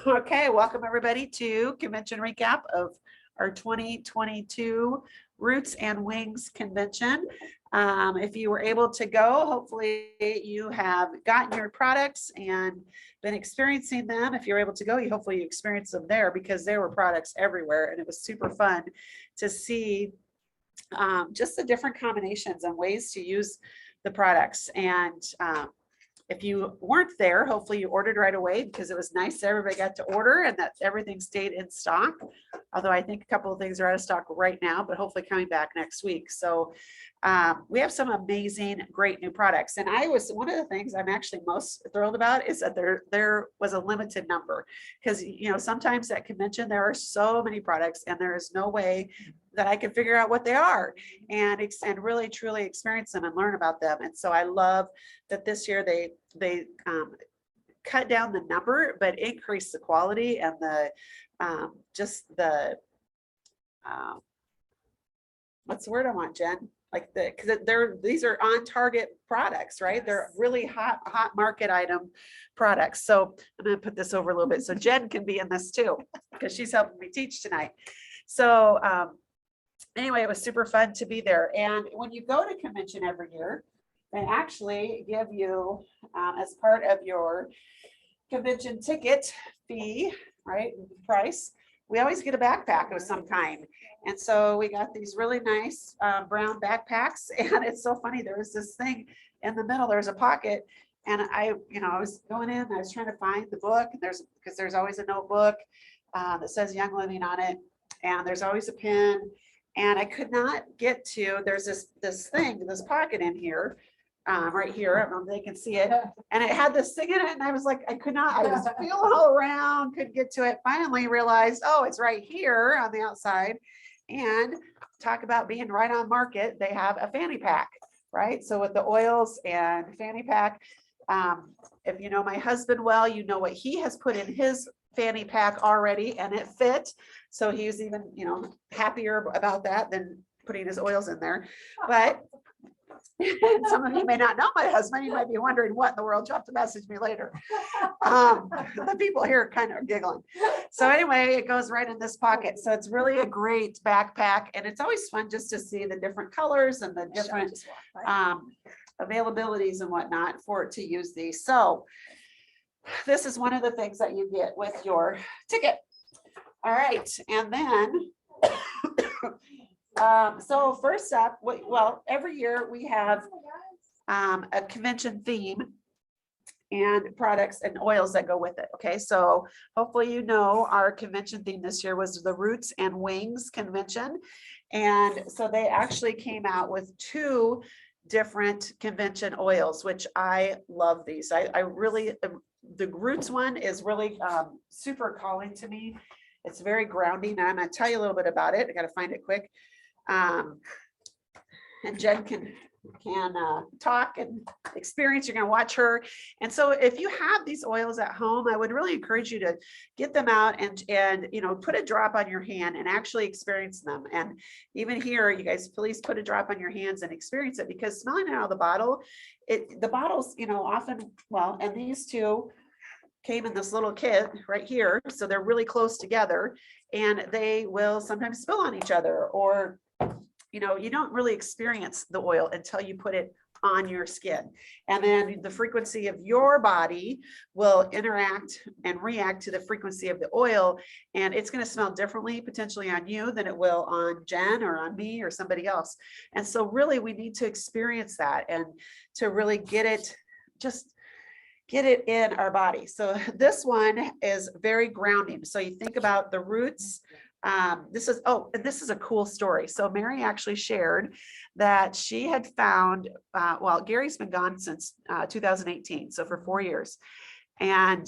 Okay, welcome everybody to convention recap of our 2022 Roots and Wings convention. If you were able to go, hopefully you have gotten your products and been experiencing them. If you're able to go, hopefully you experienced them there because there were products everywhere and it was super fun to see just the different combinations and ways to use the products. And if you weren't there, hopefully you ordered right away because it was nice that everybody got to order and that everything stayed in stock. Although I think a couple of things are out of stock right now, but hopefully coming back next week. So we have some amazing, great new products. And one of the things I'm actually most thrilled about is that there was a limited number because, sometimes at convention, there are so many products and there is no way that I can figure out what they are and really truly experience them and learn about them. And so I love that this year they cut down the number, but increase the quality and the what's the word I want, Jen? Like because these are on target products, right? Yes. They're really hot market item products. So I'm going to put this over a little bit so Jen can be in this too because she's helping me teach tonight. So anyway, it was super fun to be there. And when you go to convention every year, they actually give you as part of your convention ticket fee, right, price, we always get a backpack of some kind. And so we got these really nice brown backpacks. And it's so funny, there was this thing in the middle, there's a pocket. And I was going in, I was trying to find the book. Because there's always a notebook that says Young Living on it. And there's always a pen. And I could not get to, there's this pocket in here, right here. I don't know if they can see it. And it had this thing in it. And I was like, I was feeling all around, couldn't get to it. Finally realized, oh, it's right here on the outside. And talk about being right on market. They have a fanny pack, right? So with the oils and fanny pack, if you know my husband well, you know what he has put in his fanny pack already and it fit. So he was even, happier about that than putting his oils in there. But some of you may not know my husband. You might be wondering what in the world. You'll have to message me later. The people here are kind of giggling. So anyway, it goes right in this pocket. So it's really a great backpack. And it's always fun just to see the different colors and the different availabilities and whatnot for it to use these. So this is one of the things that you get with your ticket. All right. And then so first up, every year we have a convention theme and products and oils that go with it. Okay, so hopefully our convention theme this year was the Roots and Wings convention. And so they actually came out with 2 different convention oils, which I love these. I really, the Roots one is really super calling to me. It's very grounding. And I'm going to tell you a little bit about it. I got to find it quick. And Jen can talk and experience. You're going to watch her. And so if you have these oils at home, I would really encourage you to get them out and put a drop on your hand and actually experience them. And even here, you guys, please put a drop on your hands and experience it, because smelling it out of the bottle, the bottles, often, and these 2 came in this little kit right here. So they're really close together and they will sometimes spill on each other, or, you don't really experience the oil until you put it on your skin. And then the frequency of your body will interact and react to the frequency of the oil. And it's going to smell differently potentially on you than it will on Jen or on me or somebody else. And so really we need to experience that and to really get it in our body. So this one is very grounding. So you think about the Roots. This is a cool story. So Mary actually shared that she had found, Gary's been gone since 2018. So for 4 years. And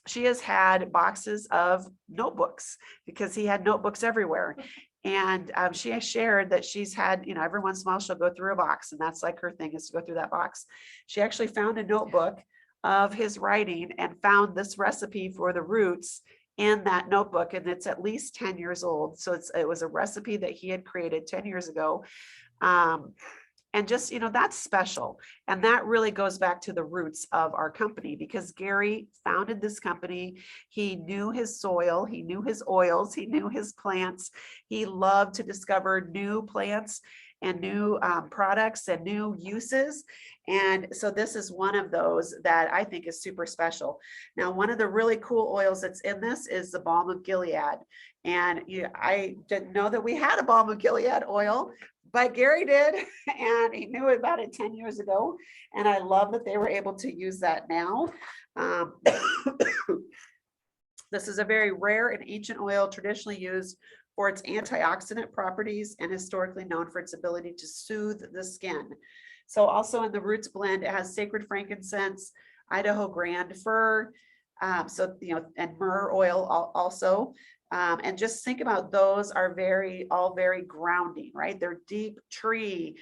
she has had boxes of notebooks because he had notebooks everywhere. And she has shared that she's had, every once in a while she'll go through a box, and that's like her thing, is to go through that box. She actually found a notebook of his writing and found this recipe for the Roots in that notebook, and it's at least 10 years old. So it was a recipe that he had created 10 years ago. And just, that's special. And that really goes back to the roots of our company, because Gary founded this company. He knew his soil, he knew his oils, he knew his plants. He loved to discover new plants and new products and new uses. And so this is one of those that I think is super special. Now, one of the really cool oils that's in this is the Balm of Gilead. And I didn't know that we had a Balm of Gilead oil, but Gary did, and he knew about it 10 years ago. And I love that they were able to use that now. This is a very rare and ancient oil traditionally used for its antioxidant properties and historically known for its ability to soothe the skin. So also in the Roots blend, it has sacred frankincense, Idaho grand fir, and myrrh oil also. And just think about those are all very grounding, right? They're deep tree.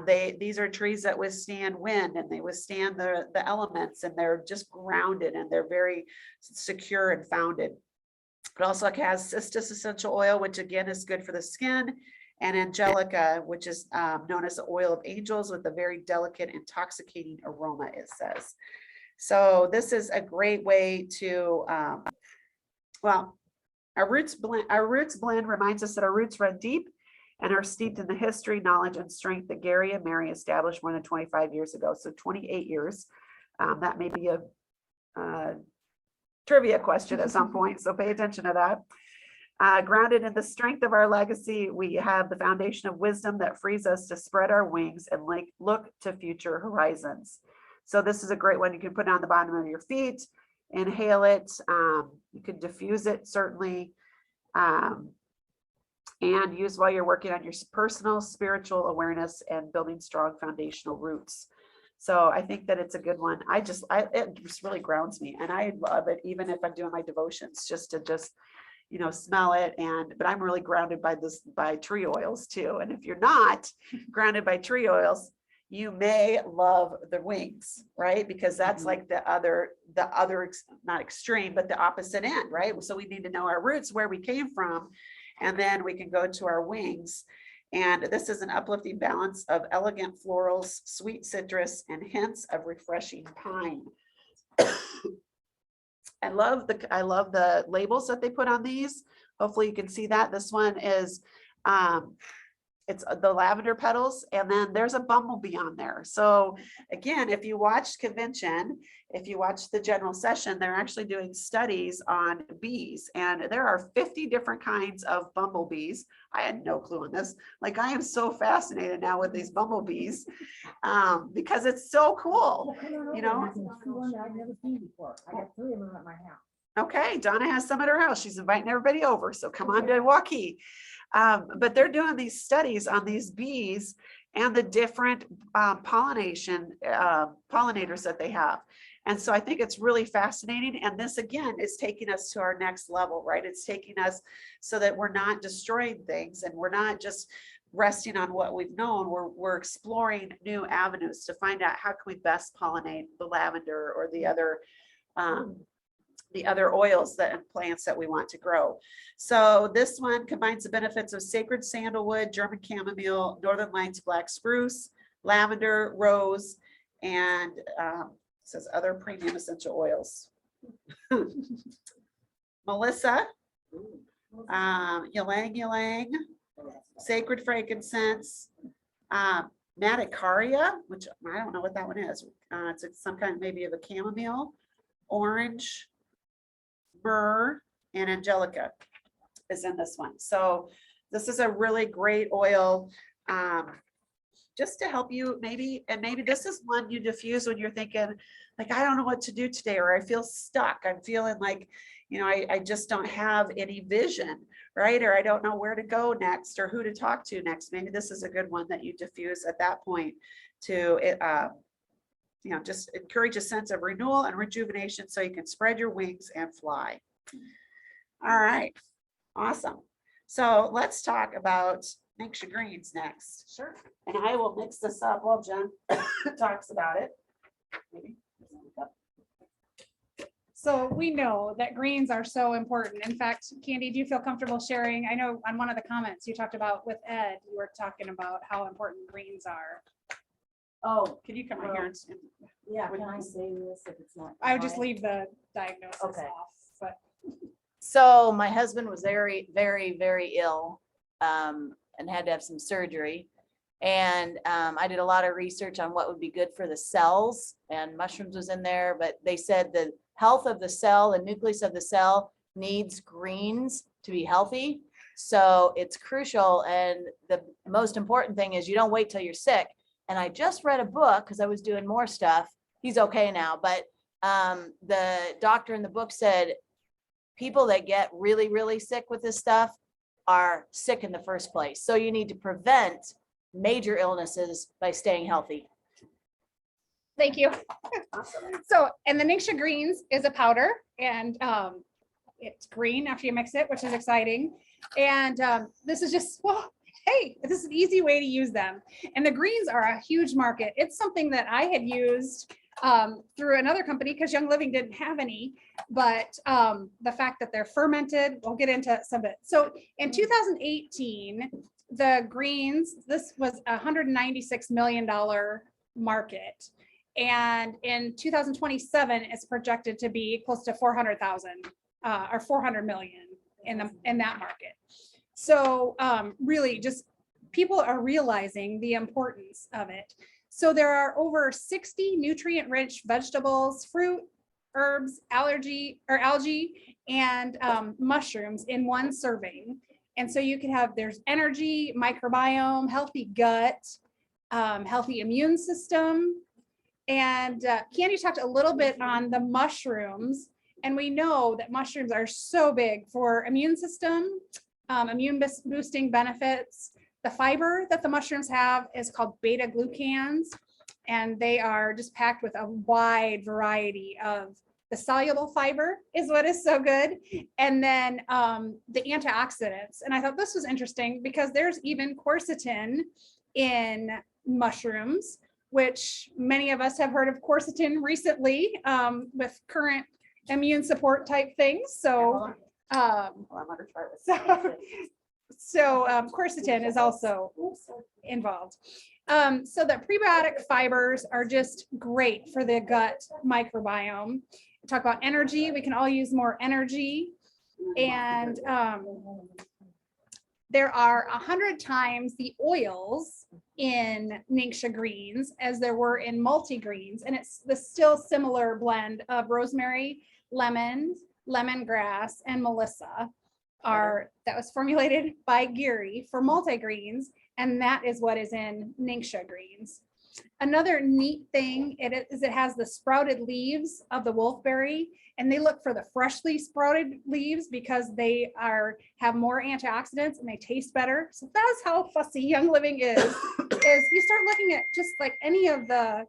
These are trees that withstand wind and they withstand the elements, and they're just grounded and they're very secure and founded. It also has cistus essential oil, which again is good for the skin, and angelica, which is known as the oil of angels, with a very delicate, intoxicating aroma, it says. So this is a great way to, our roots blend reminds us that our roots run deep and are steeped in the history, knowledge, and strength that Gary and Mary established more than 25 years ago. So 28 years. That may be a trivia question at some point, so pay attention to that. Grounded in the strength of our legacy, we have the foundation of wisdom that frees us to spread our wings and look to future horizons. So this is a great one. You can put it on the bottom of your feet, inhale it. You can diffuse it certainly, and use while you're working on your personal spiritual awareness and building strong foundational roots. So I think that it's a good one. It just really grounds me, and I love it, even if I'm doing my devotions, just to smell it. But I'm really grounded by tree oils too. And if you're not grounded by tree oils, you may love the wings, right? Because that's like the other, not extreme, but the opposite end, right? So we need to know our roots, where we came from, and then we can go to our wings. And this is an uplifting balance of elegant florals, sweet citrus, and hints of refreshing pine. I love the labels that they put on these. Hopefully you can see that. This one is, it's the lavender petals, and then there's a bumblebee on there. So again, if you watch convention, if you watch the general session, they're actually doing studies on bees, and there are 50 different kinds of bumblebees. I had no clue on this. Like, I am so fascinated now with these bumblebees, because it's so cool, I've never seen before. I got 3 of them at my house. Okay, Donna has some at her house. She's inviting everybody over, so come on to Waukee. But they're doing these studies on these bees and the different pollinators that they have. And so I think it's really fascinating. And this, again, is taking us to our next level, right? It's taking us so that we're not destroying things, and we're not just resting on what we've known. We're exploring new avenues to find out how can we best pollinate the lavender or the other oils and plants that we want to grow. So this one combines the benefits of sacred sandalwood, German chamomile, Northern Lights black spruce, lavender, rose, and says other premium essential oils. Melissa, ylang ylang, sacred frankincense, Matacaria, which I don't know what that one is. It's some kind maybe of a chamomile, orange, myrrh, and angelica is in this one. So this is a really great oil, just to help you maybe this is one you diffuse when you're thinking like, I don't know what to do today, or I feel stuck. I'm feeling like, I just don't have any vision, right? Or I don't know where to go next or who to talk to next. Maybe this is a good one that you diffuse at that point to just encourage a sense of renewal and rejuvenation so you can spread your wings and fly. All right, awesome. So let's talk about Mix Your Greens next. Sure. And I will mix this up while Jen talks about it. Maybe. So we know that greens are so important. In fact, Candy, do you feel comfortable sharing? I know on one of the comments you talked about with Ed, you were talking about how important greens are. Oh, Can you come in here and? yeah, can I say this if it's not? I would just fine? leave the diagnosis Okay. off, but So my husband was very, very, very ill, and had to have some surgery. And I did a lot of research on what would be good for the cells, and mushrooms was in there, but they said the health of the cell, the nucleus of the cell needs greens to be healthy. So it's crucial. And the most important thing is you don't wait till you're sick. And I just read a book because I was doing more stuff. He's okay now, but the doctor in the book said people that get really, really sick with this stuff are sick in the first place. So you need to prevent major illnesses by staying healthy. thank you. So, and the Ningxia Greens is a powder, and it's green after you mix it, which is exciting. And this is just, well, hey, this is an easy way to use them. And the greens are a huge market. It's something that I had used through another company because Young Living didn't have any, but the fact that they're fermented, we'll get into some of it. So in 2018, the greens, this was $196 million market. And in 2027, it's projected to be close to 400,000 or 400 million in that market. So really just people are realizing the importance of it. So there are over 60 nutrient-rich vegetables, fruit, herbs, algae, and mushrooms in one serving. And so you can have, there's energy, microbiome, healthy gut, healthy immune system. And Candy talked a little bit on the mushrooms. And we know that mushrooms are so big for immune system, immune boosting benefits. The fiber that the mushrooms have is called beta glucans, and they are just packed with a wide variety of the soluble fiber is what is so good. And then the antioxidants. And I thought this was interesting because there's even quercetin in mushrooms, which many of us have heard of quercetin recently with current immune support type things. So, quercetin is also involved. So the prebiotic fibers are just great for the gut microbiome. Talk about energy. We can all use more energy. And there are 100 times the oils in Ningxia greens as there were in multi-greens. And it's the still similar blend of rosemary, lemon, lemongrass, and Melissa that was formulated by Gary for multi-greens. And that is what is in Ningxia greens. Another neat thing it has the sprouted leaves of the wolfberry, and they look for the freshly sprouted leaves because they have more antioxidants and they taste better. So that's how fussy Young Living is you start looking at just like any of the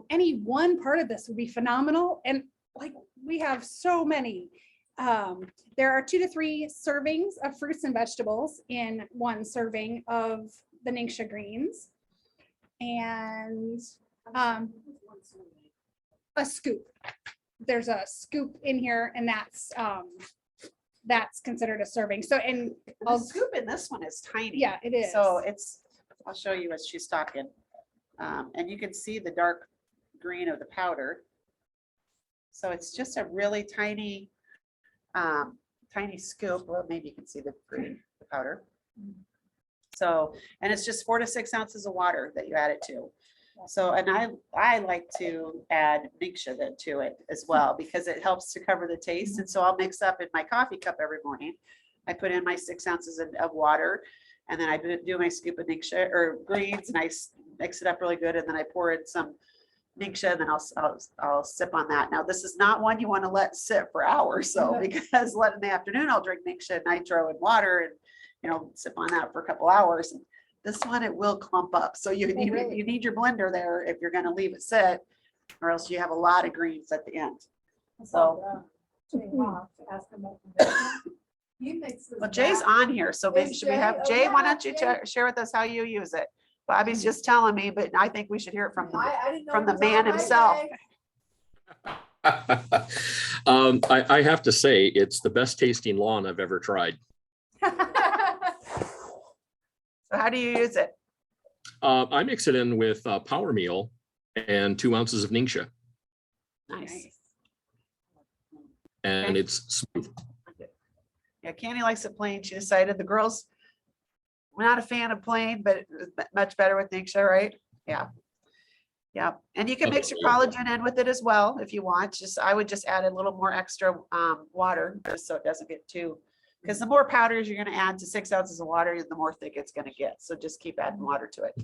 any one part of this would be phenomenal. And like we have so many. There are 2 to 3 servings of fruits and vegetables in one serving of the Ningxia greens. And a scoop. There's a scoop in here, and that's considered a serving. So, and The scoop in this one is tiny. yeah, it is. So I'll show you as she's talking. And you can see the dark green of the powder. So it's just a really tiny, tiny scoop. Well, maybe you can see the green, the powder. So, and it's just 4 to 6 ounces of water that you add it to. So, and I like to add Ningxia then to it as well, because it helps to cover the taste. And so I'll mix up in my coffee cup every morning. I put in my 6 ounces of water, and then I do my scoop of Ningxia or greens, and I mix it up really good. And then I pour in some Ningxia, and then I'll sip on that. Now, this is not one you want to let sit for hours. So, because in the afternoon, I'll drink Ningxia nitro and water and, sip on that for a couple hours. And this one, it will clump up. So you need your blender there if you're going to leave it sit, or else you have a lot of greens at the end. So, well, Jay's on here, so maybe should we have Jay? Why don't you share with us how you use it? Bobby's just telling me, but I think we should hear it from the man himself. I have to say, it's the best tasting lawn I've ever tried. So how do you use it? I mix it in with Power Meal and 2 ounces of Ningxia, Nice. and Okay. it's smooth. Yeah, Candy likes it plain. She decided the girls, we're not a fan of plain, but it's much better with Ningxia, right? Yeah. Yeah, and you can mix your collagen in with it as well if you want. Just, I would just add a little more extra water just so it doesn't get too, because the more powders you're gonna add to 6 ounces of water, the more thick it's gonna get. So just keep adding water to it.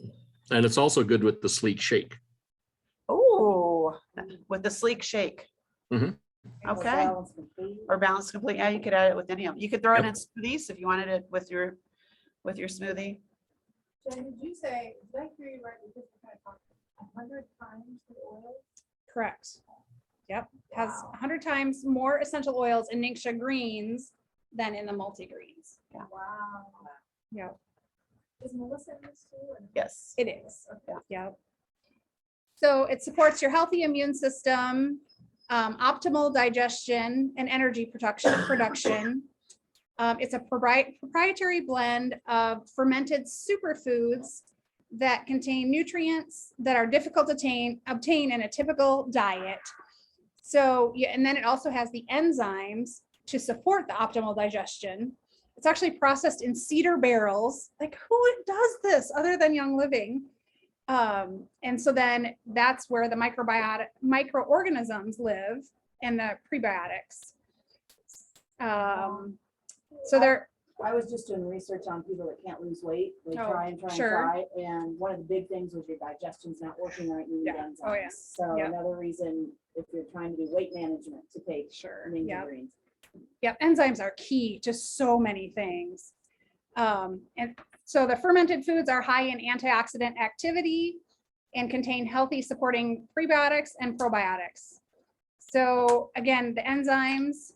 And it's also good with the Sleek Shake. Oh, with the sleek shake. Mhm. Or Okay. Balance Complete. Or Balance Complete. Yeah, you could add it with any of them. You could throw it in smoothies if you wanted it with your smoothie. Jen, did you say, did I hear you right, because we kind of talked 100 times the oil? Correct. Yep, has 100 times more essential oils in Ningxia greens than in the multi-greens. Wow. Yep, Is Melissa in this too? And- Yes. it is. Yeah. Yep. So it supports your healthy immune system, optimal digestion and energy production. It's a proprietary blend of fermented superfoods that contain nutrients that are difficult to obtain in a typical diet. So, yeah, and then it also has the enzymes to support the optimal digestion. It's actually processed in cedar barrels. Like, who does this other than Young Living? And so then that's where the microorganisms live and the prebiotics. So they're, I was just doing research on people that can't lose weight. They Oh, try and try and sure. try. And one of the big things was your digestion's not working right. You need Yeah. Oh, yeah. enzymes. So Yeah. another reason, if you're trying to do weight management, to take sure, Ninja yeah. Greens. Yep, enzymes are key to so many things. And so the fermented foods are high in antioxidant activity and contain healthy supporting prebiotics and probiotics. So again, the enzymes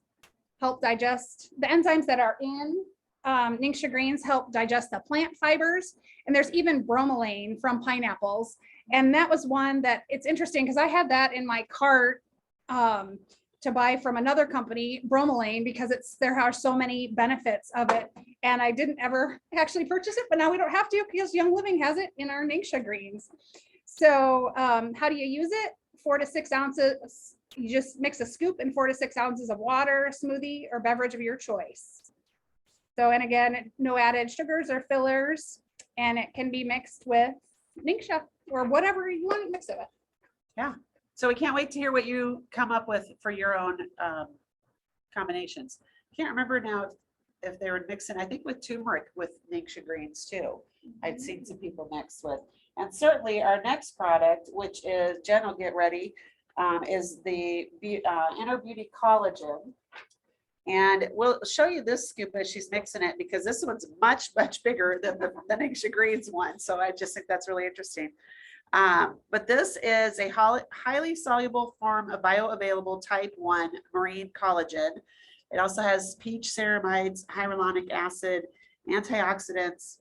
help digest, the enzymes that are in Ningxia greens help digest the plant fibers. And there's even bromelain from pineapples. And that was one that it's interesting because I had that in my cart to buy from another company, bromelain, because there are so many benefits of it. And I didn't ever actually purchase it, but now we don't have to because Young Living has it in our Ningxia greens. So how do you use it? 4 to 6 ounces. You just mix a scoop and 4 to 6 ounces of water, smoothie, or beverage of your choice. So, and again, no added sugars or fillers, and it can be mixed with Ningxia or whatever you want to mix it with. So we can't wait to hear what you come up with for your own combinations. Can't remember now if they were mixing, I think with turmeric with Ningxia greens too. I'd seen some people mix with. And certainly our next product, which is, Jen will get ready, is the Inner Beauty Collagen. And we'll show you this scoop as she's mixing it because this one's much, much bigger than the Ningxia greens one. So I just think that's really interesting. But this is a highly soluble form of bioavailable type 1 marine collagen. It also has peach ceramides, hyaluronic acid, antioxidants,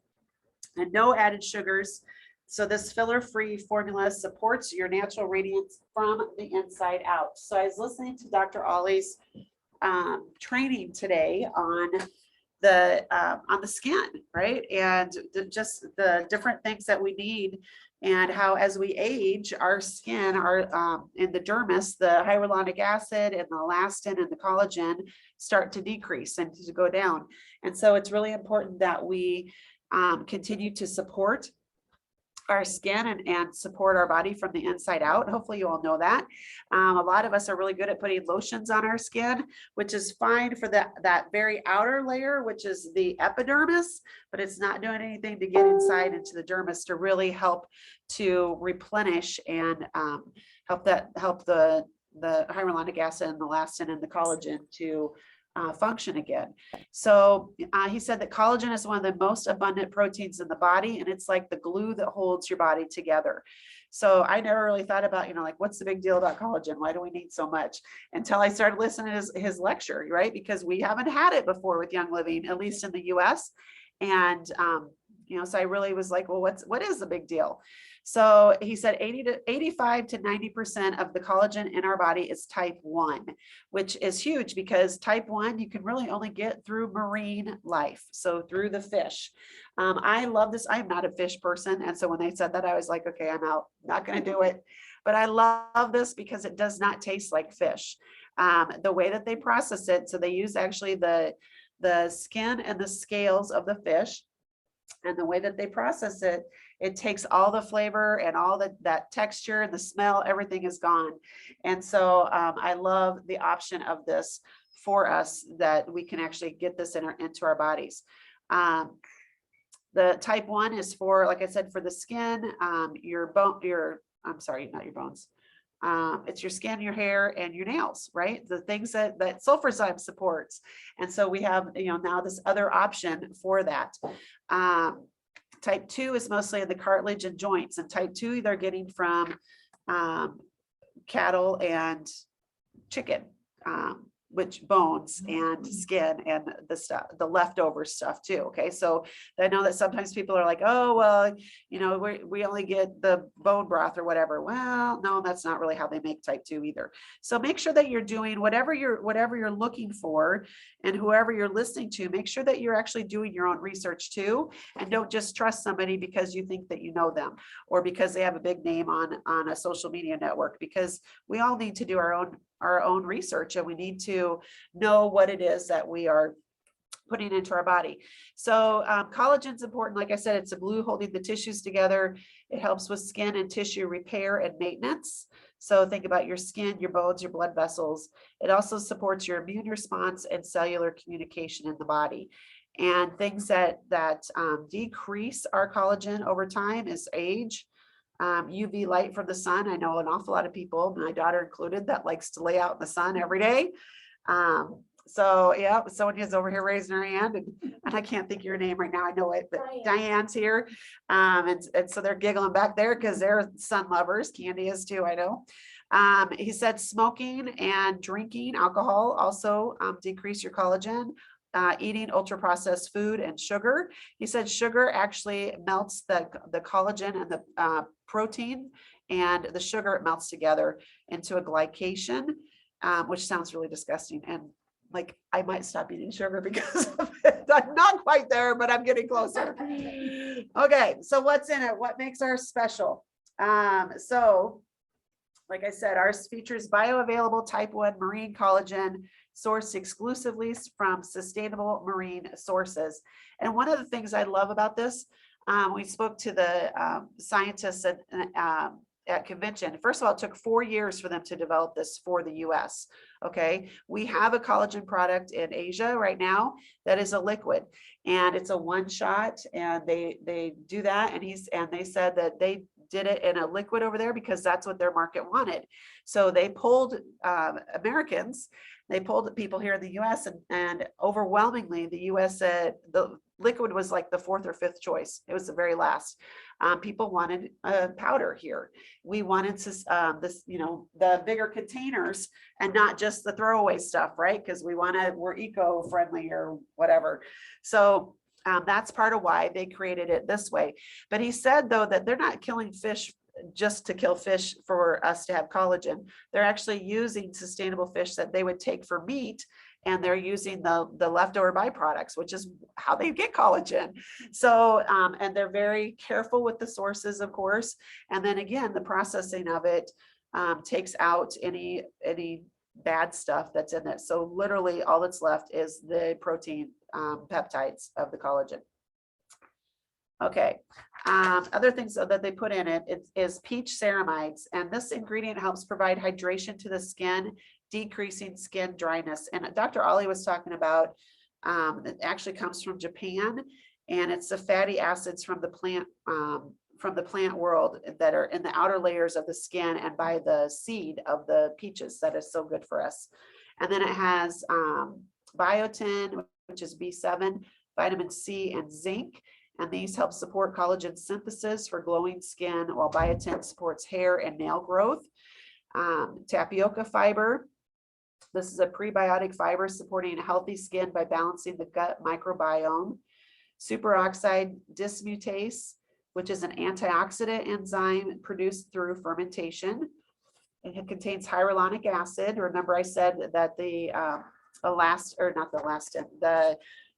and no added sugars. So this filler-free formula supports your natural radiance from the inside out. So I was listening to Dr. Ollie's training today on the skin, right? And just the different things that we need and how as we age, our skin, in the dermis, the hyaluronic acid and the elastin and the collagen start to decrease and to go down. And so it's really important that we continue to support our skin and support our body from the inside out. Hopefully you all know that. A lot of us are really good at putting lotions on our skin, which is fine for that very outer layer, which is the epidermis, but it's not doing anything to get inside into the dermis to really help to replenish and help the hyaluronic acid and the elastin and the collagen to function again. So he said that collagen is one of the most abundant proteins in the body, and it's like the glue that holds your body together. So I never really thought about, like, what's the big deal about collagen? Why do we need so much? Until I started listening to his lecture, right? Because we haven't had it before with Young Living, at least in the US. And So I really was like, well, what is the big deal? So he said 85 to 90% of the collagen in our body is type 1, which is huge because type 1 you can really only get through marine life, so through the fish. I love this. I'm not a fish person, and so when they said that, I was like, okay, I'm out, not going to do it. But I love this because it does not taste like fish. The way that they process it, so they use actually the skin and the scales of the fish, and the way that they process it, it takes all the flavor and all that texture and the smell, everything is gone. And so I love the option of this for us, that we can actually get this into our bodies. The type 1 is for, like I said, for the skin, I'm sorry, not your bones. It's your skin, your hair, and your nails, right? The things that sulfurzyme supports. And so we have, now this other option for that. Type 2 is mostly in the cartilage and joints, and type 2 they're getting from cattle and chicken, which bones and skin and the stuff, the leftover stuff too. Okay, so I know that sometimes people are like, oh, well, we only get the bone broth or whatever. Well, no, that's not really how they make type 2 either. So make sure that you're doing whatever you're looking for, and whoever you're listening to, make sure that you're actually doing your own research too, and don't just trust somebody because you think that you know them, or because they have a big name on a social media network, because we all need to do our own research, and we need to know what it is that we are putting into our body. So collagen is important. Like I said, it's a glue holding the tissues together. It helps with skin and tissue repair and maintenance. So think about your skin, your bones, your blood vessels. It also supports your immune response and cellular communication in the body. And things that decrease our collagen over time is age. UV light from the sun. I know an awful lot of people, my daughter included, that likes to lay out in the sun every day. So yeah, Sonia's over here raising her hand, and I can't think of your name right now. I know it, but Diane's here. And so they're giggling back there because they're sun lovers. Candy is too, I know. He said smoking and drinking alcohol also decrease your collagen. Eating ultra processed food and sugar. He said sugar actually melts the collagen and the protein, and the sugar, it melts together into a glycation, which sounds really disgusting. And like, I might stop eating sugar because of it. I'm not quite there, but I'm getting closer. Okay, so what's in it? What makes ours special? So like I said, ours features bioavailable type 1 marine collagen sourced exclusively from sustainable marine sources. And one of the things I love about this, we spoke to the scientists at convention. First of all, it took 4 years for them to develop this for the US. Okay, we have a collagen product in Asia right now that is a liquid, and it's a one shot, and they do that, and they said that they did it in a liquid over there because that's what their market wanted. So they pulled Americans, they pulled people here in the US, and overwhelmingly the US said the liquid was like the 4th or 5th choice. It was the very last. People wanted powder here. We wanted this, the bigger containers and not just the throwaway stuff, right? Because we're eco-friendly or whatever. So that's part of why they created it this way. But he said, though, that they're not killing fish just to kill fish for us to have collagen. They're actually using sustainable fish that they would take for meat, and they're using the leftover byproducts, which is how they get collagen. So, and they're very careful with the sources, of course. And then again, the processing of it takes out any bad stuff that's in it. So literally all that's left is the protein peptides of the collagen. Okay, other things that they put in it is peach ceramides, and this ingredient helps provide hydration to the skin, decreasing skin dryness. And Dr. Ollie was talking about, it actually comes from Japan, and it's the fatty acids from the plant world that are in the outer layers of the skin and by the seed of the peaches that is so good for us. And then it has biotin, which is B7, vitamin C, and zinc. And these help support collagen synthesis for glowing skin, while biotin supports hair and nail growth. Tapioca fiber. This is a prebiotic fiber supporting a healthy skin by balancing the gut microbiome. superoxide dismutase, which is an antioxidant enzyme produced through fermentation. It contains hyaluronic acid. Remember I said that the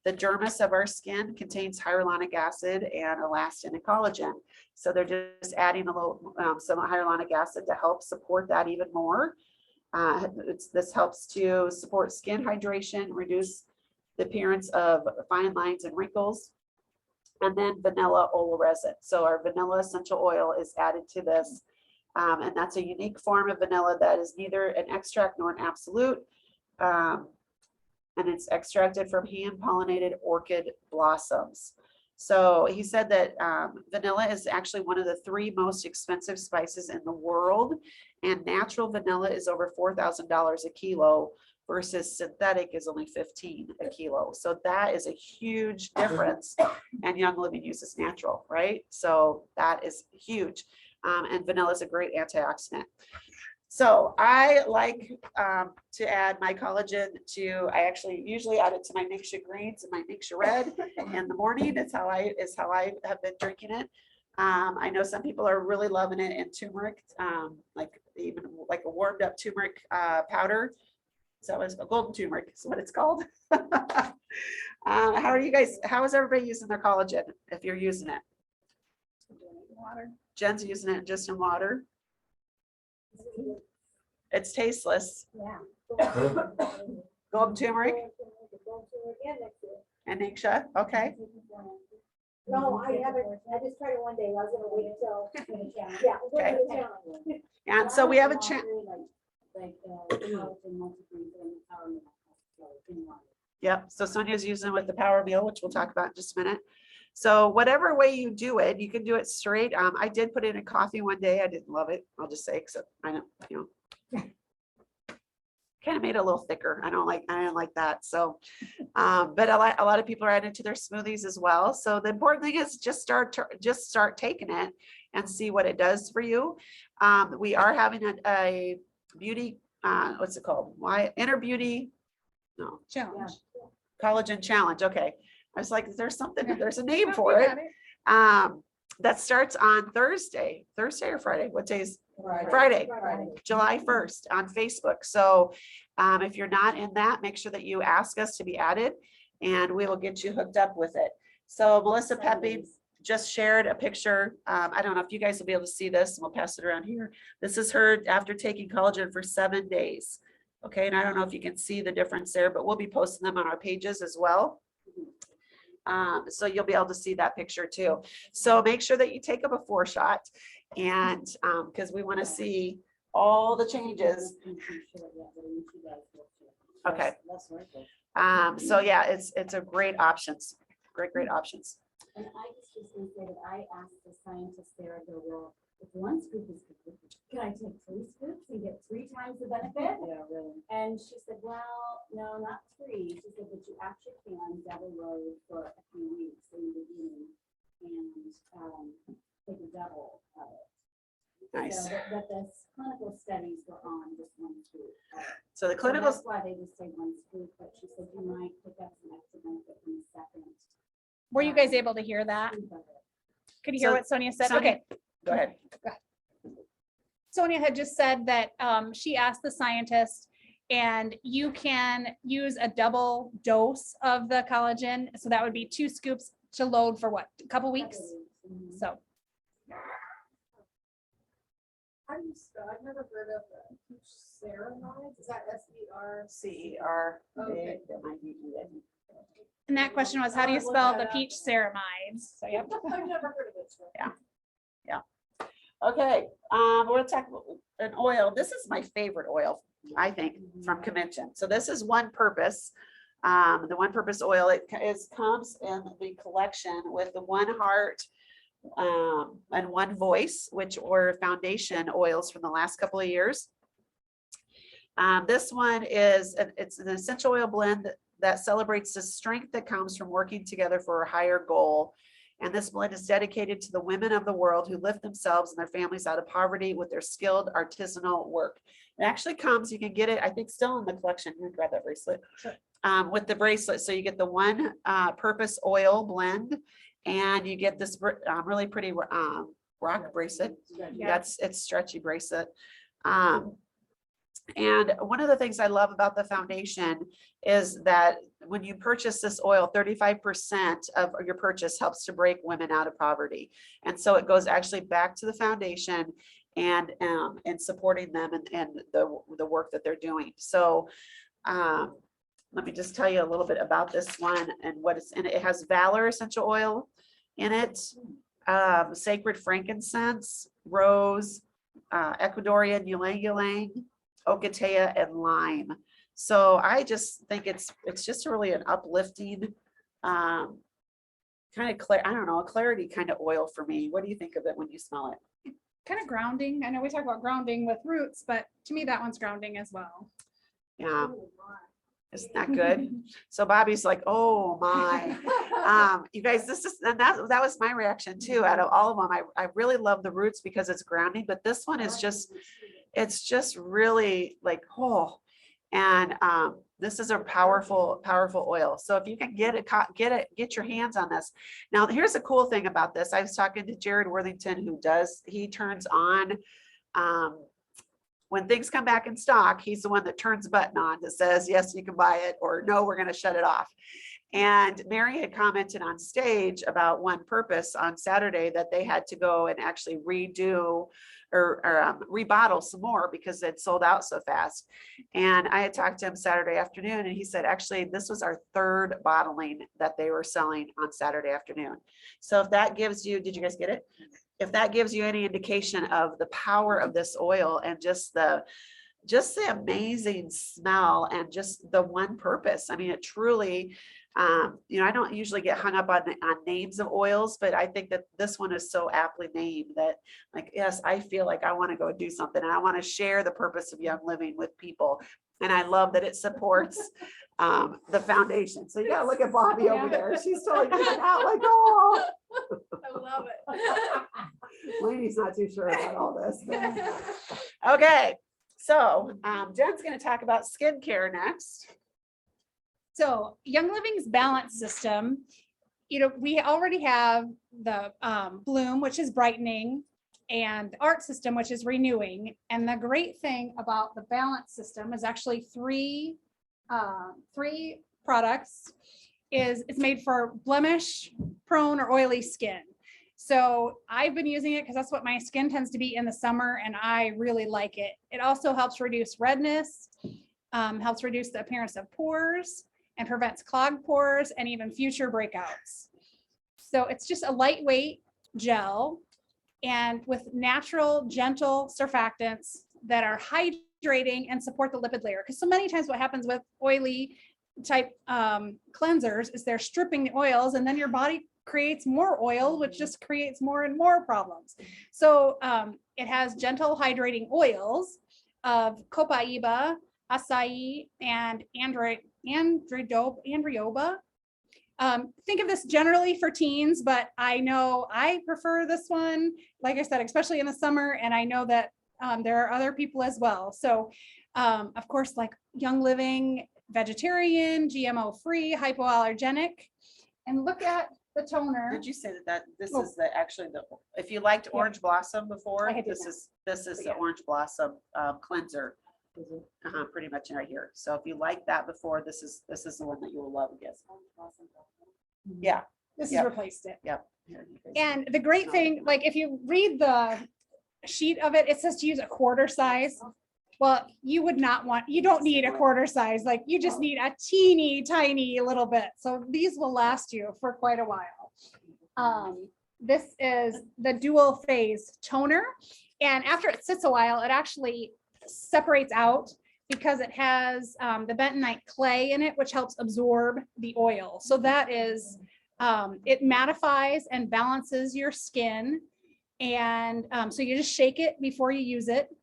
dermis of our skin contains hyaluronic acid and elastin and collagen. So they're just adding a little, some hyaluronic acid to help support that even more. This helps to support skin hydration, reduce the appearance of fine lines and wrinkles. And then vanilla oil resin. So our vanilla essential oil is added to this. And that's a unique form of vanilla that is neither an extract nor an absolute. And it's extracted from hand-pollinated orchid blossoms. So he said that vanilla is actually one of the 3 most expensive spices in the world. And natural vanilla is over $4,000 a kilo versus synthetic is only 15 a kilo. So that is a huge difference. And Young Living uses natural, right? So that is huge. And vanilla is a great antioxidant. So I like to add my collagen to, I actually usually add it to my Ningxia greens and my Ningxia red in the morning. That's how I have been drinking it. I know some people are really loving it in turmeric, like even like a warmed up turmeric powder. So it's a golden turmeric is what it's called. How are you guys, how is everybody using their collagen if you're using it? Water. Jen's using it just in water. It's tasteless. Yeah. Golden turmeric and Ningxia, okay. No, I haven't, I just tried it one day, I was gonna wait until, yeah. Okay. And so we have a chat. Yep, so Sonia's using it with the Power Meal, which we'll talk about in just a minute. So whatever way you do it, you can do it straight. I did put it in coffee one day. I didn't love it. I'll just say, except I don't, kind of made it a little thicker. I didn't like that. So, but a lot of people are adding it to their smoothies as well. So the important thing is just start taking it and see what it does for you. We are having a beauty, what's it called? Inner beauty, no, Challenge. collagen challenge. Okay. I was like, there's a name Yeah, for we it. got it. That starts on Thursday or Friday. What day is Friday, July 1st on Facebook. So if you're not in that, make sure that you ask us to be added and we will get you hooked up with it. So Melissa Pepe just shared a picture. I don't know if you guys will be able to see this and we'll pass it around here. This is her after taking collagen for 7 days. Okay, and I don't know if you can see the difference there, but we'll be posting them on our pages as well. So you'll be able to see that picture too. So make sure that you take a before shot and because we want to see all the changes. Okay. So yeah, it's a great options, great options. And I just gonna say that I asked the scientist Sarah Gilroy, if 1 scoop is good, can I take 3 scoops and get 3 times the benefit? Yeah, really. And she said, well, no, not 3. She said, but you actually can double load for a few weeks in the beginning and take a double of it. Nice. So but the clinical studies were on just 1 scoop. So the So clinical, that's why they just say 1 scoop, but she said you might pick up some extra benefit from the second. Were you guys able to hear that? scoop of it. Could you hear So- what Sonia said? Sonia- Okay. go ahead. Sonia had just said that she asked the scientist and you can use a double dose of the collagen. So that would be 2 scoops to load for what, a couple weeks? Mhm. So How do you spell? I've never heard of peach ceramides. Is that SER? CER. Okay. and that question was, how do you spell the peach ceramides? So yep. I've never heard of it. so. Okay, we're gonna talk about an oil. This is my favorite oil, I think, from Convention. So this is One Purpose. The One Purpose oil, it comes in the collection with the One Heart and One Voice, which were foundation oils from the last couple of years. This one it's an essential oil blend that celebrates the strength that comes from working together for a higher goal. And this blend is dedicated to the women of the world who lift themselves and their families out of poverty with their skilled artisanal work. It actually comes, you can get it, I think still in the collection. You can grab that bracelet. Sure. With the bracelet, so you get the one purpose oil blend and you get this really pretty rock bracelet. Yeah. It's stretchy bracelet. And one of the things I love about the foundation is that when you purchase this oil, 35% of your purchase helps to break women out of poverty. And so it goes actually back to the foundation and supporting them and the work that they're doing. So let me just tell you a little bit about this one and what it's in. It has Valor essential oil in it, sacred frankincense, rose, Ecuadorian ylang ylang, ocotea, and lime. So I just think it's just really an uplifting, kind of I don't know, a clarity kind of oil for me. What do you think of it when you smell it? Kind of grounding. I know we talk about grounding with roots, but to me, that one's grounding as well. Yeah, isn't that good? So Bobby's like, oh my. You guys, and that was my reaction too. Out of all of them, I really love the roots because it's grounding, but this one is just, it's just really like, oh, and this is a powerful oil. So if you can get your hands on this. Now, here's the cool thing about this. I was talking to Jared Worthington, he turns on, when things come back in stock, he's the one that turns the button on that says, yes, you can buy it, or no, we're going to shut it off. And Mary had commented on stage about One Purpose on Saturday that they had to go and actually redo or rebottle some more because it sold out so fast. And I had talked to him Saturday afternoon and he said, actually, this was our third bottling that they were selling on Saturday afternoon. So if that gives you, did you guys get it? If that gives you any indication of the power of this oil and just the amazing smell and just the One Purpose. I mean, it truly, I don't usually get hung up on names of oils, but I think that this one is so aptly named that, like, yes, I feel like I want to go do something and I want to share the purpose of Young Living with people. And I love that it supports the foundation. So you gotta look at Bobby over there. She's totally freaking out like, oh. I love it. Lainey's not too sure about all this. but- Okay, so Jen's gonna talk about skincare next. So Young Living's balance system, we already have the Bloom, which is brightening, and the Art system, which is renewing. And the great thing about the balance system is actually three products. It's made for blemish prone or oily skin. So I've been using it because that's what my skin tends to be in the summer, and I really like it. It also helps reduce redness, helps reduce the appearance of pores, and prevents clogged pores and even future breakouts. So it's just a lightweight gel and with natural, gentle surfactants that are hydrating and support the lipid layer. Because so many times what happens with oily type cleansers is they're stripping the oils and then your body creates more oil, which just creates more and more problems. So it has gentle hydrating oils of copaiba, acai, and andrioba. Think of this generally for teens, but I know I prefer this one, like I said, especially in the summer, and I know that there are other people as well. So of course, like Young Living, vegetarian, GMO free, hypoallergenic. And look at the toner. Did you say that this Oh. is actually if you liked Yeah. Orange Blossom before, I had this did is the Yeah. Orange Blossom cleanser. Pretty much right here. So if you liked that before, this is the one that you will love again. Yeah. This Yep. has replaced it. Yep. Here, you guys And the great smell thing, it. like if you read the sheet of it, it says to use a quarter size. Well, you don't need a quarter size, like you just need a teeny tiny little bit. So these will last you for quite a while. This is the dual phase toner. And after it sits a while, it actually separates out because it has the bentonite clay in it, which helps absorb the oil. So that is, it mattifies and balances your skin. And so you just shake it before you use it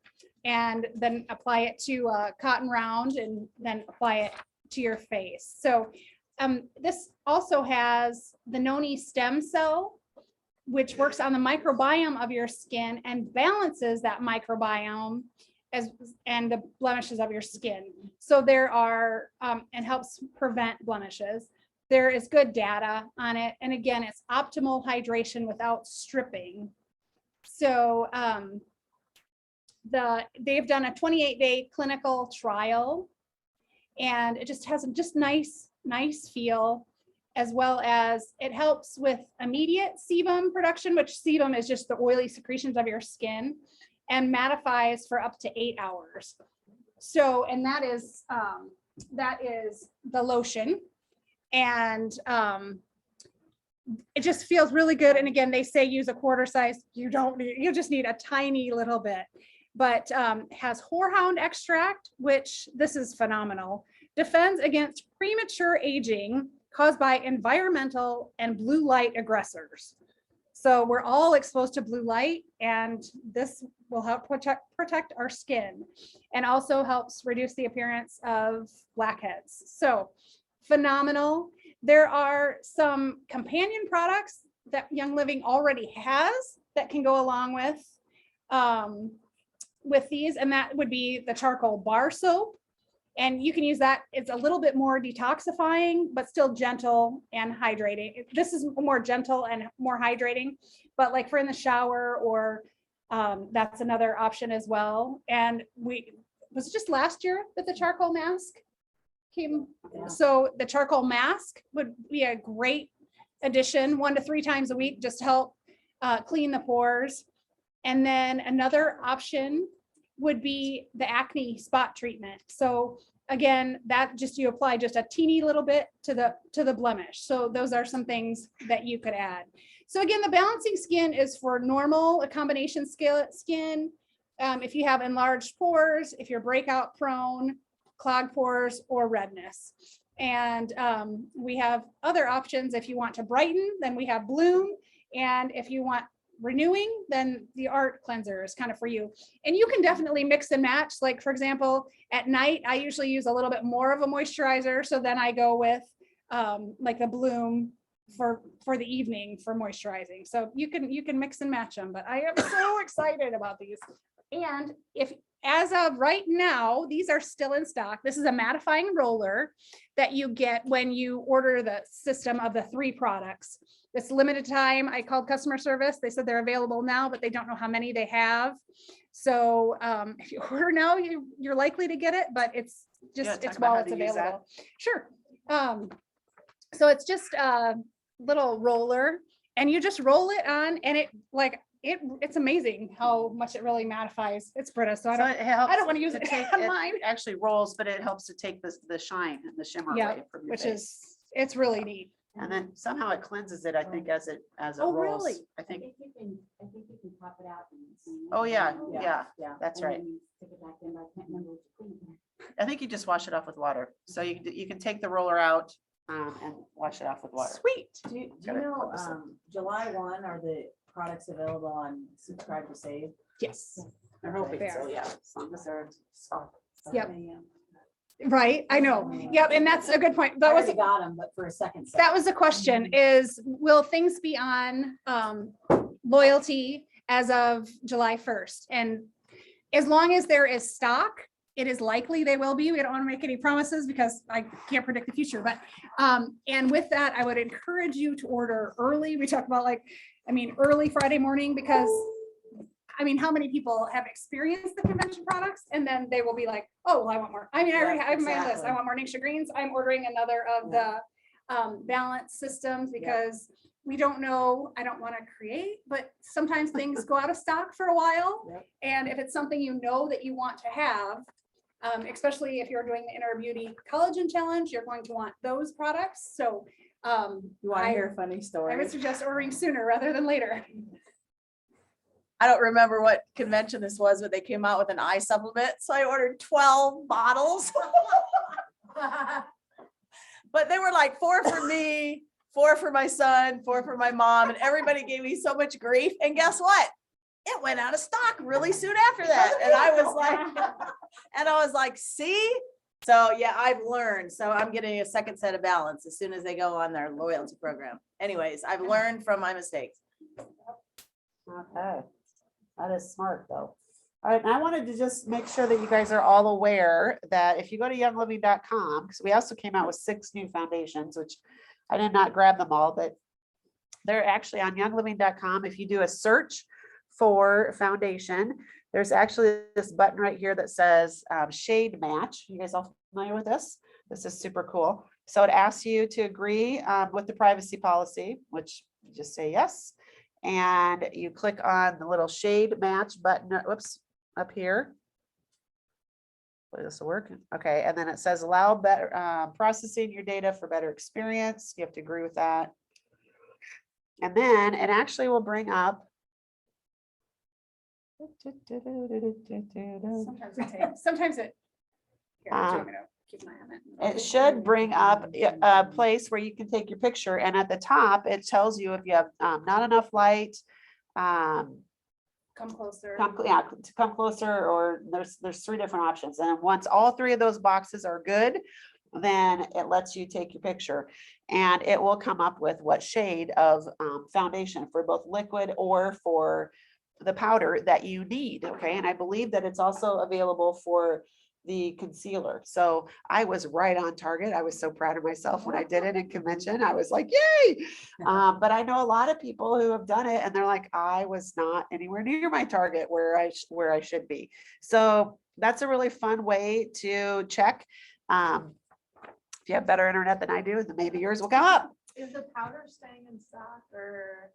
and then apply it to a cotton round and then apply it to your face. So this also has the noni stem cell, which works on the microbiome of your skin and balances that microbiome and the blemishes of your skin. So there are, and helps prevent blemishes. There is good data on it. And again, it's optimal hydration without stripping. So they've done a 28-day clinical trial, and it just has a just nice feel, as well as it helps with immediate sebum production, which sebum is just the oily secretions of your skin, and mattifies for up to 8 hours. So, and that is the lotion. And it just feels really good. And again, they say use a quarter size. You don't need, you just need a tiny little bit, but has horehound extract, which this is phenomenal, defends against premature aging caused by environmental and blue light aggressors. So we're all exposed to blue light, and this will help protect our skin, and also helps reduce the appearance of blackheads. So phenomenal. There are some companion products that Young Living already has that can go along with these, and that would be the charcoal bar soap. And you can use that. It's a little bit more detoxifying, but still gentle and hydrating. This is more gentle and more hydrating, but like for in the shower, or that's another option as well. And was it just last year that the charcoal mask came? Yeah. So the charcoal mask would be a great addition, 1 to 3 times a week, just to help clean the pores. And then another option would be the acne spot treatment. So again, that just, you apply just a teeny little bit to the blemish. So those are some things that you could add. So again, the balancing skin is for normal, a combination skin. If you have enlarged pores, if you're breakout prone, clogged pores, or redness. And we have other options. If you want to brighten, then we have Bloom. And if you want renewing, then the Art Cleanser is kind of for you. And you can definitely mix and match. Like for example, at night, I usually use a little bit more of a moisturizer. So then I go with like the Bloom for the evening for moisturizing. So you can mix and match them, but I am so excited about these. And if, as of right now, these are still in stock. This is a mattifying roller that you get when you order the system of the 3 products. It's limited time. I called customer service. They said they're available now, but they don't know how many they have. So if you order now, you're likely to get it, but it's just, talk it's about while how it's to use that. available. Sure. So it's just a little roller, and you just roll it on, and it's amazing how much it really mattifies. It's Brita, so I don't want to use it on mine. It actually rolls, but it helps to take the shine and the shimmer Yeah, away from your which face. it's really neat. And then somehow it cleanses it, I think, as it Oh, rolls. really? I think, you can pop it out. oh, yeah, that's And right. then you stick it back in, but I can't remember what you clean it. I think you just wash it off with water. So you can take the roller out and wash it off with water. Sweet. Do you Gotta know, put this in. July 1 are the products available on Subscribe to Save? Yes. I'm hoping Fair. so, yeah. As long as they're in stock. Yep. Right. I know. Yep. And that's a good point. I That was, already got them, but for a second. set. that was the question is, will things be on loyalty as of July 1st? And as long as there is stock, it is likely they will be. We don't want to make any promises because I can't predict the future, but and with that, I would encourage you to order early. We talked about early Friday morning, because how many people have experienced the convention products and then they will be like, oh, well, I want more. I already have my list. I exactly. want more Ningxia greens. I'm ordering another of the balance systems because we don't know. I don't want to create, but sometimes things go out of stock for a while. Yep. And if it's something you know that you want to have, especially if you're doing the Inner Beauty Collagen Challenge, you're going to want those products. So You want to hear a funny I story? would suggest ordering sooner rather than later. I don't remember what convention this was, but they came out with an eye supplement. So I ordered 12 bottles. But they were like 4 for me, 4 for my son, 4 for my mom, and everybody gave me so much grief. And guess what? It went out of stock really soon after that. And I was like, see? So yeah, I've learned. So I'm getting a second set of balance as soon as they go on their loyalty program. Anyways, I've learned from my mistakes. Okay. That is smart though. All right, and I wanted to just make sure that you guys are all aware that if you go to youngliving.com, because we also came out with 6 new foundations, which I did not grab them all, but they're actually on youngliving.com. If you do a search for foundation, there's actually this button right here that says shade match. You guys all familiar with this? This is super cool. So it asks you to agree with the privacy policy, which you just say yes. And you click on the little shade match button, whoops, up here. Hopefully this will work. Okay, and then it says allow better processing your data for better experience. You have to agree with that. And then it actually will bring up. Sometimes it. Here, do you want me to keep my eye on it? It should bring up a place where you can take your picture, and at the top, it tells you if you have not enough light. Come closer. To come closer, or there's 3 different options, and once all 3 of those boxes are good, then it lets you take your picture, and it will come up with what shade of foundation for both liquid or for the powder that you need. Okay, and I believe that it's also available for the concealer. So I was right on target. I was so proud of myself when I did it in convention. I was like, yay. But I know a lot of people who have done it and they're like, I was not anywhere near my target where I should be. So that's a really fun way to check. If you have better internet than I do, then maybe yours will come up. Is the powder staying in stock or?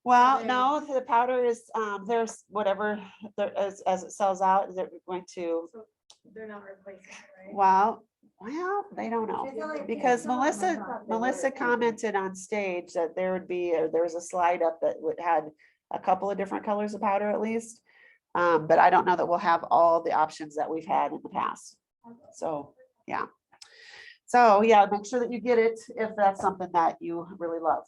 Well, they- no, the powder is, there's whatever there is, as it sells out, they're going to, So they're not replacing it, right? well, they don't know. I feel like Because some of them Melissa, thought they Melissa were. commented on stage that there would be, there was a slide up that had a couple of different colors of powder at least. But I don't know that we'll have all the options that we've had in the past. So, yeah. So, yeah, make sure that you get it if that's something that you really love.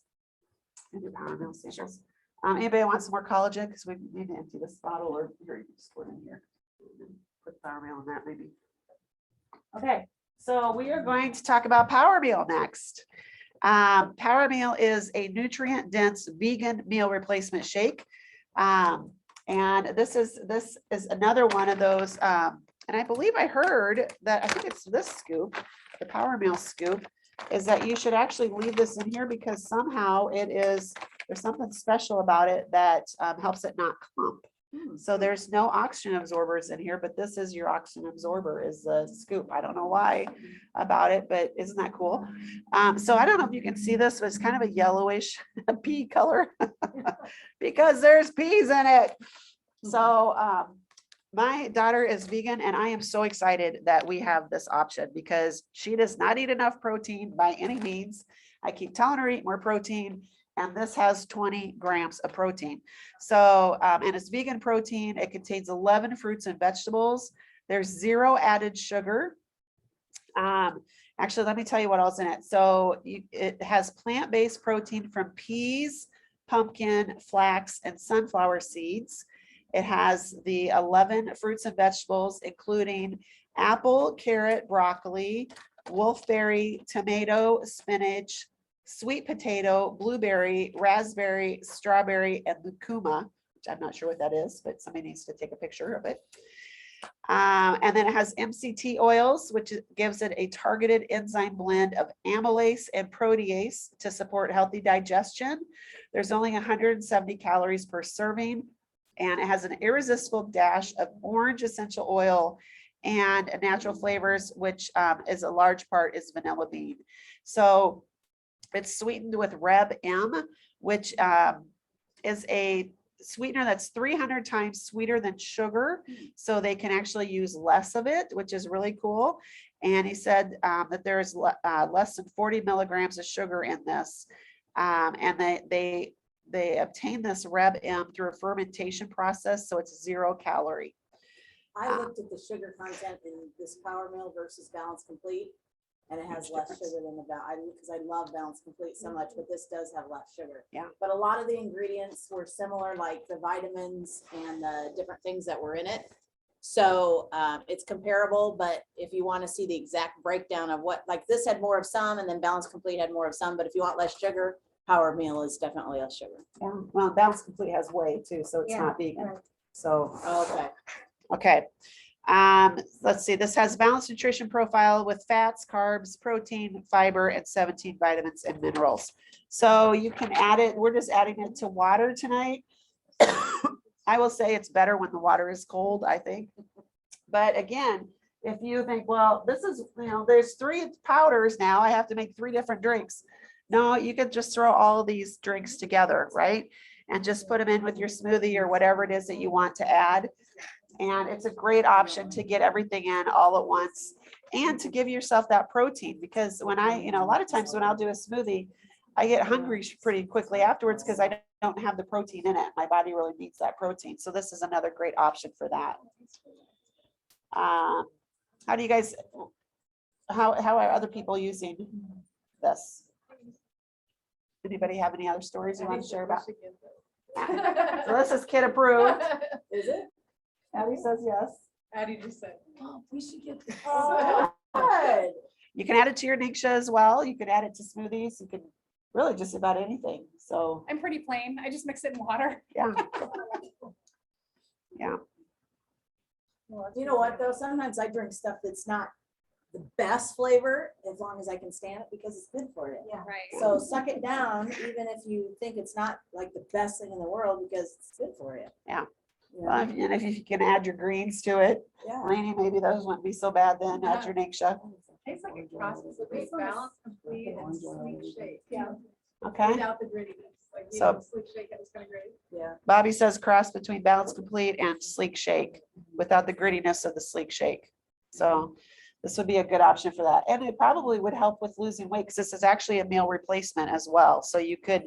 And your Power Mill samples. Anybody want some more collagen? Because we need to empty this bottle, or here, you can just put it in here. Put Power Meal in that maybe. Okay, so we are going to talk about Power Meal next. Power Meal is a nutrient dense vegan meal replacement shake. And this is another one of those, and I believe I heard that, I think it's this scoop, the Power Meal scoop, is that you should actually leave this in here because somehow there's something special about it that helps it not clump. So there's no oxygen absorbers in here, but this is your oxygen absorber, is the scoop. I don't know why about it, but isn't that cool? So I don't know if you can see this, but it's kind of a yellowish pea color because there's peas in it. So my daughter is vegan and I am so excited that we have this option because she does not eat enough protein by any means. I keep telling her eat more protein, and this has 20 grams of protein. So, and it's vegan protein. It contains 11 fruits and vegetables. There's 0 added sugar. Actually, let me tell you what else in it. So it has plant-based protein from peas, pumpkin, flax, and sunflower seeds. It has the 11 fruits and vegetables, including apple, carrot, broccoli, wolfberry, tomato, spinach, sweet potato, blueberry, raspberry, strawberry, and lucuma, which I'm not sure what that is, but somebody needs to take a picture of it. And then it has MCT oils, which gives it a targeted enzyme blend of amylase and protease to support healthy digestion. There's only 170 calories per serving, and it has an irresistible dash of orange essential oil and natural flavors, which is a large part is vanilla bean. So it's sweetened with Reb M, which is a sweetener that's 300 times sweeter than sugar. So they can actually use less of it, which is really cool. And he said that there is less than 40 milligrams of sugar in this. And they obtain this Reb M through a fermentation process. So it's 0 calorie. I looked at the sugar content in this Power Meal versus Balance Complete, and it has Huge less difference. sugar than the because I love Balance Complete so much, but this does have less sugar. Yeah. But a lot of the ingredients were similar, like the vitamins and the different things that were in it. So it's comparable, but if you want to see the exact breakdown of what, like this had more of some, and then Balance Complete had more of some, but if you want less sugar, Power Meal is definitely less sugar. Yeah, well, Balance Complete has whey too, so it's Yeah, not vegan. right. So, Okay. okay. Let's see, this has balanced nutrition profile with fats, carbs, protein, fiber, and 17 vitamins and minerals. So you can add it, we're just adding it to water tonight. I will say it's better when the water is cold, I think. But again, if you think, well, this is, there's 3 powders now, I have to make 3 different drinks. No, you could just throw all these drinks together, right? And just put them in with your smoothie or whatever it is that you want to add. And it's a great option to get everything in all at once and to give yourself that protein. Because when a lot of times when I'll do a smoothie, I get hungry pretty quickly afterwards because I don't have the protein in it. My body really needs that protein. So this is another great option for that. How do you guys, how are other people using this? Anybody have any other stories you want to share about? So this is kid approved. Is it? Abby says yes. Addie just said, oh, we should get this. Oh, good. You can add it to your Ningxia as well. You can add it to smoothies. You can really just about anything. So, I'm pretty plain. I just mix it in water. yeah. Yeah. You know what, though? Sometimes I drink stuff that's not the best flavor, as long as I can stand it, because it's good for you. Yeah. Right. So suck it down, even if you think it's not like the best thing in the world, because it's good for you. Yeah. You know? Well, and if you can add your greens to it, Yeah. Rainy, maybe those wouldn't be so bad then. Add your Ningxia. Tastes like a cross between balanced, complete, and sleek shake. Yeah. Okay. Without the grittiness, like, you So- know, sleek shake, it was kind of great. Yeah. Bobby says cross between Balance Complete and Sleek Shake without the grittiness of the Sleek Shake. So this would be a good option for that. And it probably would help with losing weight because this is actually a meal replacement as well. So you could,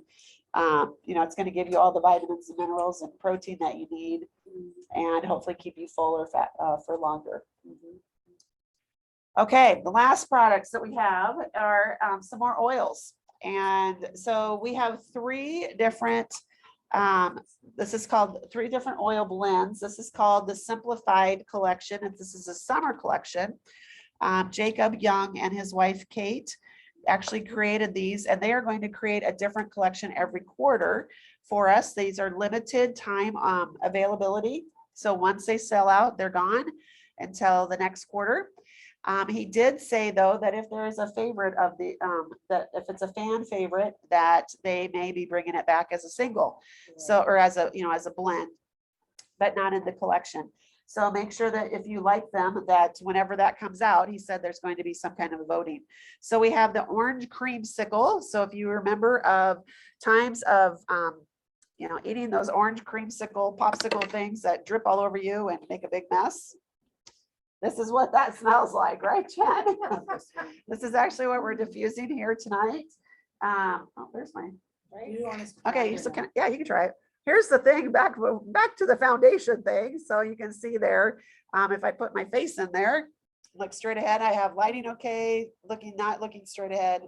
it's going to give you all the vitamins and minerals and protein that you need and hopefully keep you full or fat for longer. Okay, the last products that we have are some more oils. And so we have 3 different, this is called 3 different oil blends. This is called the Simplified Collection, and this is a summer collection. Jacob Young and his wife Kate actually created these, and they are going to create a different collection every quarter for us. These are limited time availability. So once they sell out, they're gone until the next quarter. He did say though, that if there is a favorite of the, that if it's a fan favorite, that they may be bringing it back as a single. So, or as a, as a blend, but not in the collection. So make sure that if you like them, that whenever that comes out, he said there's going to be some kind of a voting. So we have the orange creamsicle. So if you remember of times of, eating those orange creamsicle popsicle things that drip all over you and make a big mess. This is what that smells like, right, Jen? This is actually what we're diffusing here tonight. There's mine. Okay, so you can try it. Here's the thing, back to the foundation thing. So you can see there, if I put my face in there, look straight ahead, I have lighting okay, not looking straight ahead.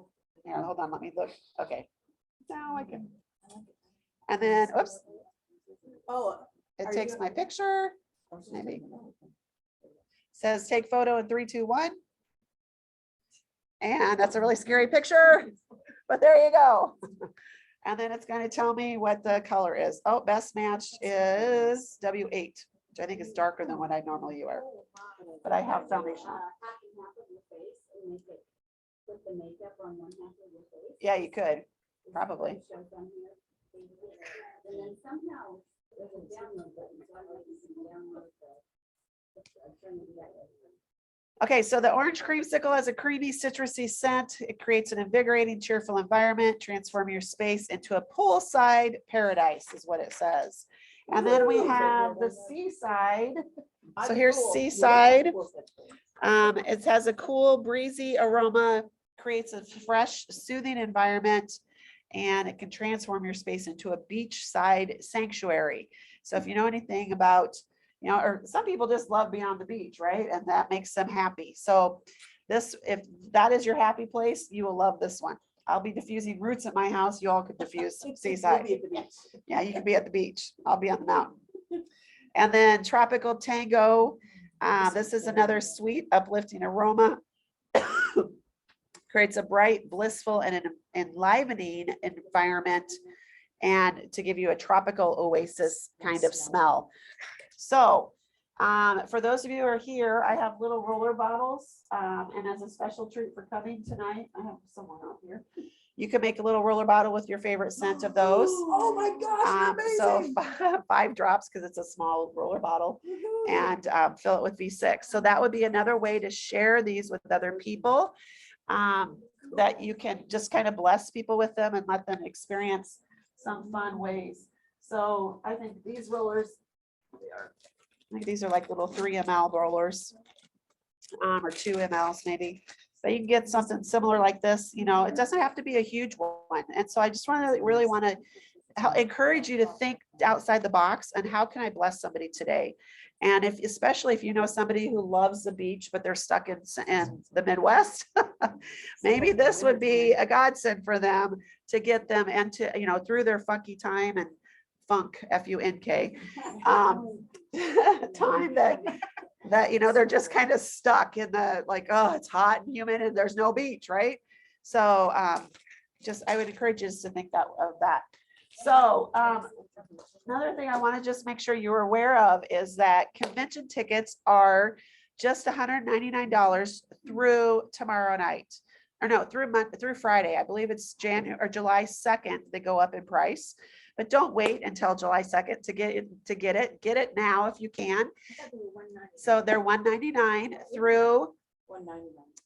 Here, hold on, let me look. Okay. Now I can. And then, oops, Oh, it Are takes you- my picture, maybe. Says take photo in 3, 2, 1. And that's a really scary picture, but there you go. And then it's going to tell me what the color is. Oh, best matched is W8, which I think is darker than what I normally wear. But I have foundation on. Half and half of your face and make it, put the makeup on one half of your face. Yeah, you could, probably. It shows on here. And then somehow there's a download button, so I'm like, you can download the. turn it that way. Okay, so the orange creamsicle has a creamy citrusy scent. It creates an invigorating, cheerful environment, transform your space into a poolside paradise is what it says. And then we have the seaside. So here's seaside. It has a cool breezy aroma, creates a fresh, soothing environment, and it can transform your space into a beachside sanctuary. So if you know anything about, or some people just love being on the beach, right? And that makes them happy. So this, if that is your happy place, you will love this one. I'll be diffusing roots at my house. You all could diffuse seaside. Yeah, you can be at the beach. I'll be on the mountain. And then Tropical Tango. This is another sweet, uplifting aroma. Creates a bright, blissful, and an enlivening environment, and to give you a tropical oasis kind of smell. So for those of you who are here, I have little roller bottles. And as a special treat for coming tonight, I have someone out here. You can make a little roller bottle with your favorite scent of those. Oh my gosh, So amazing. 5 drops, because it's a small roller bottle, and fill it with V6. So that would be another way to share these with other people, that you can just kind of bless people with them and let them experience some fun ways. So I think these rollers, I think these are like little 3 ml rollers, or 2 mLs maybe. But you can get something similar like this, you know, it doesn't have to be a huge one. And so I just really want to encourage you to think outside the box and how can I bless somebody today? And if, especially if you know somebody who loves the beach, but they're stuck in the Midwest, maybe this would be a godsend for them to get them into, you know, through their funky time and funk, F-U-N-K, time that, you know, they're just kind of stuck in the, like, oh, it's hot and humid and there's no beach, right? So just, I would encourage you to think of that. So another thing I want to just make sure you're aware of is that convention tickets are just $199 through tomorrow night. Or no, through Friday. I believe it's July 2nd, they go up in price. But don't wait until July 2nd to get it. Get it now if you can. So they're $199 through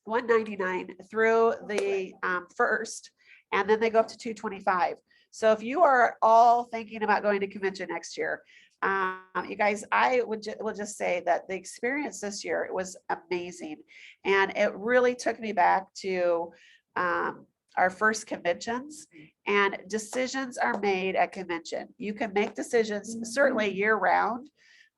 $199 through the 1st, and then they go up to $225. So if you are all thinking about going to convention next year, you guys, I will just say that the experience this year, it was amazing. And it really took me back to our first conventions, and decisions are made at convention. You can make decisions certainly year round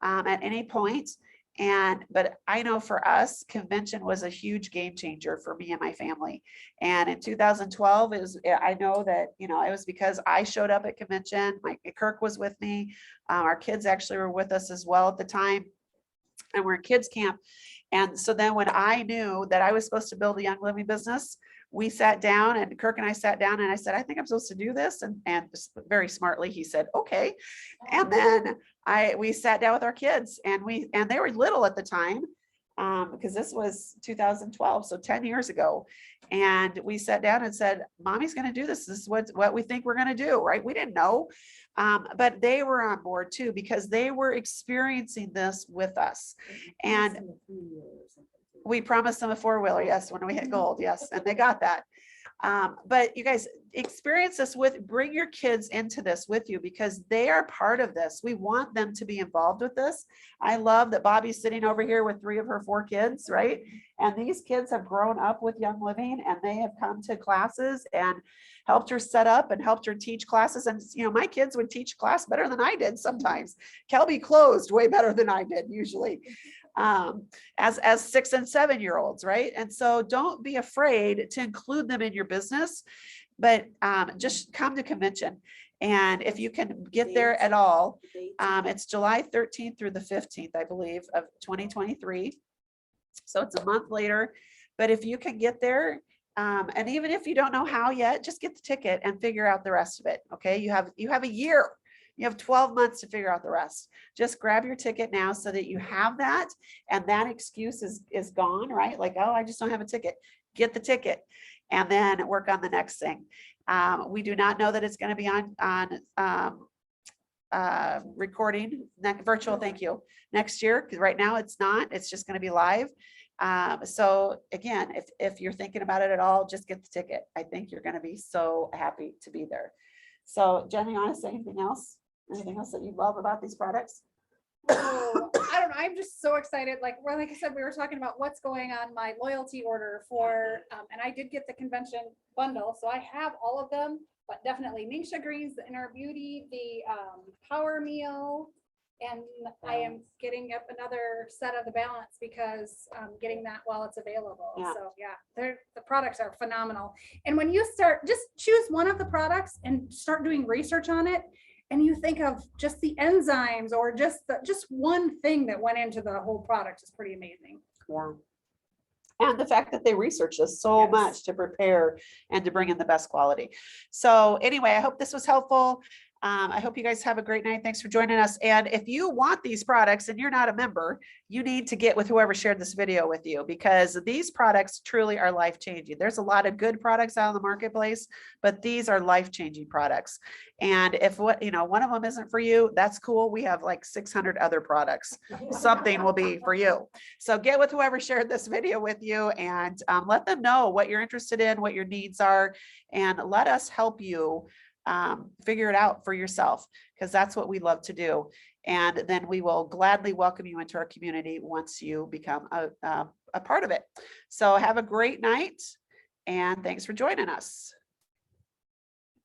at any point. But I know for us, convention was a huge game changer for me and my family. And in 2012, I know that, you know, it was because I showed up at convention. Kirk was with me. Our kids actually were with us as well at the time. And we're in kids camp. And so then when I knew that I was supposed to build a Young Living business, we sat down, and Kirk and I sat down, and I said, I think I'm supposed to do this. And very smartly, he said, okay. And then we sat down with our kids, and they were little at the time, because this was 2012, so 10 years ago. And we sat down and said, Mommy's going to do this. This is what we think we're going to do, right? We didn't know. But they were on board too, because they were experiencing this with us. And we promised them a 4-wheeler, yes, when we hit gold, yes, and they got that. But you guys experience this bring your kids into this with you, because they are part of this. We want them to be involved with this. I love that Bobby's sitting over here with 3 of her 4 kids, right? And these kids have grown up with Young Living, and they have come to classes and helped her set up and helped her teach classes. And, you know, my kids would teach class better than I did sometimes. Kelby closed way better than I did usually. As 6 and 7-year-olds, right? And so don't be afraid to include them in your business, but just come to convention. And if you can get there at all, it's July 13th through the 15th, I believe, of 2023. So it's a month later, but if you can get there, and even if you don't know how yet, just get the ticket and figure out the rest of it. Okay, you have a year. You have 12 months to figure out the rest. Just grab your ticket now so that you have that, and that excuse is gone, right? Like, oh, I just don't have a ticket. Get the ticket and then work on the next thing. We do not know that it's going to be on recording, virtual, thank you, next year, because right now it's not. It's just going to be live. So again, if you're thinking about it at all, just get the ticket. I think you're going to be so happy to be there. So Jen, you want to say anything else? Anything else that you love about these products? Oh, I don't know. I'm just so excited. Like I said, we were talking about what's going on my loyalty order for, and I did get the convention bundle. So I have all of them, but definitely Ningxia Greens, the Inner Beauty, the Power Meal, and I am getting up another set of the Balance because getting that while it's available. Yeah. So yeah, the products are phenomenal. And when you start, just choose one of the products and start doing research on it, and you think of just the enzymes or just one thing that went into the whole product is pretty amazing. Yeah. And the fact that they research this so Yes. much to prepare and to bring in the best quality. So anyway, I hope this was helpful. I hope you guys have a great night. Thanks for joining us. And if you want these products and you're not a member, you need to get with whoever shared this video with you, because these products truly are life-changing. There's a lot of good products out in the marketplace, but these are life-changing products. And if one of them isn't for you, that's cool. We have like 600 other products. Something will be for you. So get with whoever shared this video with you, and let them know what you're interested in, what your needs are, and let us help you figure it out for yourself, because that's what we love to do. And then we will gladly welcome you into our community once you become a part of it. So have a great night, and thanks for joining us.